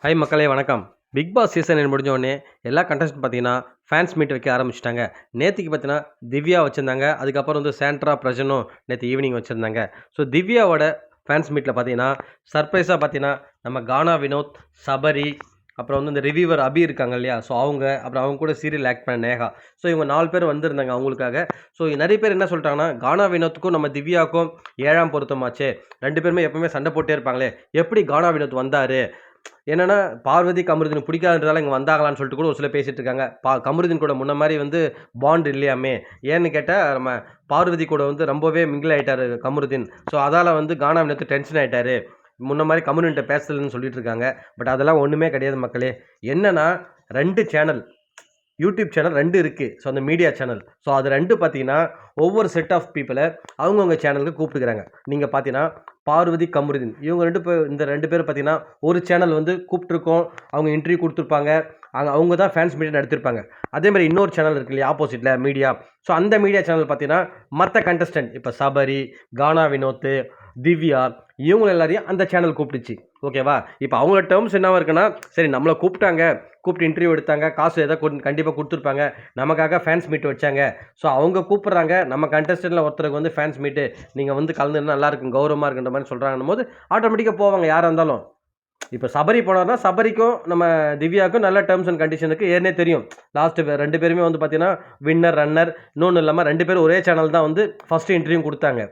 Hi மக்களே வணக்கம். Big Boss season முடிஞ்ச உடனே எல்லா கண்டஸ்டன்ட் பார்த்தீங்கன்னா, ஃபேன்ஸ் மீட் வைக்க ஆரம்பிச்சுட்டாங்க. நேத்திக்கு பார்த்தீங்கன்னா, திவ்யா வச்சிருந்தாங்க. அதுக்கப்புறம் வந்து சாண்ட்ரா, பிரஜனும் நேத்து ஈவினிங் வச்சிருந்தாங்க. ஸோ திவ்யாவோட ஃபேன்ஸ் மீட்ல பார்த்தீங்கன்னா, சர்ப்ரைஸா பார்த்தீங்கன்னா, நம்ம கானா வினோத், சபரி, அப்புறம் வந்து இந்த ரிவ்யூவர் அபி இருக்காங்க இல்லையா? ஸோ அவங்க, அப்புறம் அவங்க கூட சீரியல் ஆக்ட் பண்ண நேஹா. ஸோ இவங்க 4 பேர் வந்திருந்தாங்க அவங்களுக்காக. ஸோ நெறைய பேர் என்ன சொல்லிட்டாங்கன்னா, கானா வினோத்துக்கும் நம்ம திவ்யாவுக்கும் 7ஆம் பொருத்தமாச்சே. 2 பேருமே எப்பவுமே சண்டை போட்டே இருப்பாங்களே. எப்படி கானா வினோத் வந்தாரு? என்னன்னா, பார்வதி, கமருதீன் பிடிக்காததுனால இங்க வந்தாங்களான்னு சொல்லிட்டு கூட ஒரு சிலர் பேசிட்டு இருக்காங்க. கமருதீன் கூட முன்ன மாரி வந்து பாண்ட் இல்லையாமே. ஏன்னு கேட்டா, நம்ம பார்வதி கூட வந்து ரொம்பவே மிங்கிள் ஆயிட்டாரு கமருதீன். ஸோ அதால வந்து கானா வினோத் டென்ஷன் ஆயிட்டாரு. முன்ன மாரி கமருதீன்ட்ட பேசலன்னு சொல்லிட்டு இருக்காங்க. பட் அதெல்லாம் ஒண்ணுமே கிடையாது மக்களே. என்னன்னா 2 சேனல். யூடியூப் சேனல் 2 இருக்கு. ஸோ அந்த மீடியா சேனல். ஸோ அது 2 பார்த்தீங்கன்னா, ஒவ்வொரு செட் ஆஃப் பீப்பிள அவங்கவங்க சேனலுக்கு கூப்பிட்டுக்கிறாங்க. நீங்க பார்த்தீங்கன்னா, பார்வதி, கமருதீன் இவங்க 2 பேர் இந்த 2 பேர் பார்த்தீங்கன்னா, ஒரு சேனல் வந்து கூப்பிட்டுருக்கோம். அவங்க இன்டர்வியூ குடுத்துருப்பாங்க. அவங்க தான் ஃபேன்ஸ் மீட் நடத்திருப்பாங்க. அதே மாரி இன்னொரு சேனல் இருக்கு இல்லையா? ஆப்போசிட்ல மீடியா. ஸோ அந்த மீடியா சேனல் பார்த்தீங்கன்னா, மத்த கண்டஸ்டன்ட் இப்ப சபரி, கானா வினோத்து, திவ்யா இவங்க எல்லாரையும் அந்த சேனல் கூப்பிட்டுச்சு. ஓகேவா? இப்ப அவங்களோட டெர்ம்ஸ் என்னவா இருக்குன்னா, சரி நம்மள கூப்பிட்டாங்க. கூப்பிட்டு இன்டர்வியூ எடுத்தாங்க. காசு ஏதோ கண்டிப்பா குடுத்துருப்பாங்க. நமக்காக ஃபேன்ஸ் மீட் வச்சாங்க. ஸோ அவங்க கூப்பிடுறாங்க. நம்ம கண்டஸ்டன்ட்ல ஒருத்தருக்கு வந்து ஃபேன்ஸ் மீட்டு நீங்க வந்து கலந்துருந்தா நல்லா இருக்கும். கௌரவமா இருக்குன்ற மாரி சொல்றாங்கன்னும்போது, ஆட்டோமேட்டிக்கா போவாங்க யாரா இருந்தாலும். இப்ப சபரி போனார்னா, சபரிக்கும் நம்ம திவ்யாவுக்கும் நல்ல டெர்ம்ஸ் அண்ட் கண்டிஷன் இருக்கு. ஏற்கனவே தெரியும். லாஸ்ட் 2 பேருமே வந்து பார்த்தீங்கன்னா, வின்னர், ரன்னர் இன்னொன்னு இல்லாம 2 பேரும் ஒரே சேனல் தான் வந்து ஃபர்ஸ்ட் இன்டர்வியூ குடுத்தாங்க.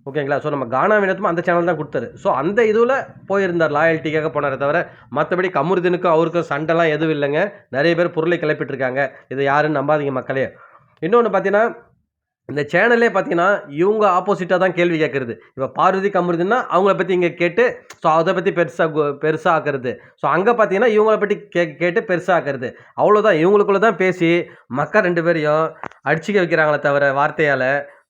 ஓகேங்களா? ஸோ நம்ம கானா வினோத்தும் அந்த சேனல் தான் குடுத்தாரு. ஸோ அந்த இதுல போயிருந்தார். லாயல்டிக்காக போனாரே தவிர, மத்தபடி கமருதீனுக்கும் அவருக்கும் சண்டைலாம் எதுவும் இல்லங்க. நெறைய பேர் பொருளை கிளப்பிட்டு இருக்காங்க. இத யாருன்னு நம்பாதீங்க மக்களே. இன்னொன்னு பார்த்தீங்கன்னா, இந்த சேனலே பார்த்தீங்கன்னா, இவங்க ஆப்போசிட்டா தான் கேள்வி கேட்கறது. இப்ப பார்வதி, கமருதீன்னா அவங்கள பத்தி இங்க கேட்டு, ஸோ அத பத்தி பெருசா ஆக்குறது. ஸோ அங்க பார்த்தீங்கன்னா, இவங்கள பத்தி கேட்டு பெருசா ஆக்குறது. அவ்வளோதான். இவங்களுக்குள்ள தான் பேசி, மக்க 2 பேரையும் அடிச்சுக்க வைக்கிறாங்களே தவிர வார்த்தையால.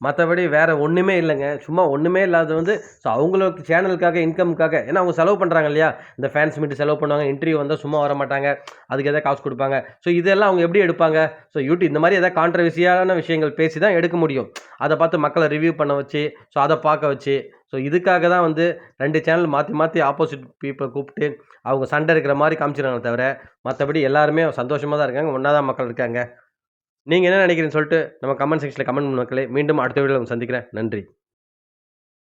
மத்தபடி வேற ஒண்ணுமே இல்லங்க. சும்மா ஒண்ணுமே இல்லாதது வந்து ஸோ அவங்களுக்கு சேனலுக்காக, இன்கம்க்காக ஏன்னா அவங்க செலவு பண்றாங்க இல்லையா? இந்த ஃபேன்ஸ் மீட் செலவு பண்ணுவாங்க. இன்டர்வியூ வந்தா சும்மா வரமாட்டாங்க. அதுக்கு ஏதாவது காசு குடுப்பாங்க. ஸோ இதெல்லாம் அவங்க எப்படி எடுப்பாங்க? ஸோ யூடியூப் இந்த மாரி ஏதாவது கான்ட்ரோவர்சியான விஷயங்கள் பேசி தான் எடுக்க முடியும். அத பார்த்து மக்கள ரிவ்யூ பண்ண வச்சு, ஸோ அத பார்க்க வச்சு, ஸோ இதுக்காக தான் வந்து 2 சேனல் மாத்தி மாத்தி ஆப்போசிட் பீப்பிள கூப்பிட்டு, அவங்க சண்டை இருக்கிற மாரி காமிச்சுறாங்களே தவிர, மத்தபடி எல்லாருமே சந்தோஷமா தான் இருக்காங்க. ஒண்ணா தான் மக்கள் இருக்காங்க. நீங்க என்ன நினைக்கிறீங்கன்னு சொல்லிட்டு நம்ம கமெண்ட் செக்ஷன்ல கமெண்ட் பண்ணுங்க மக்களே. மீண்டும் அடுத்த வீடியோல உங்கள சந்திக்கிறேன். நன்றி.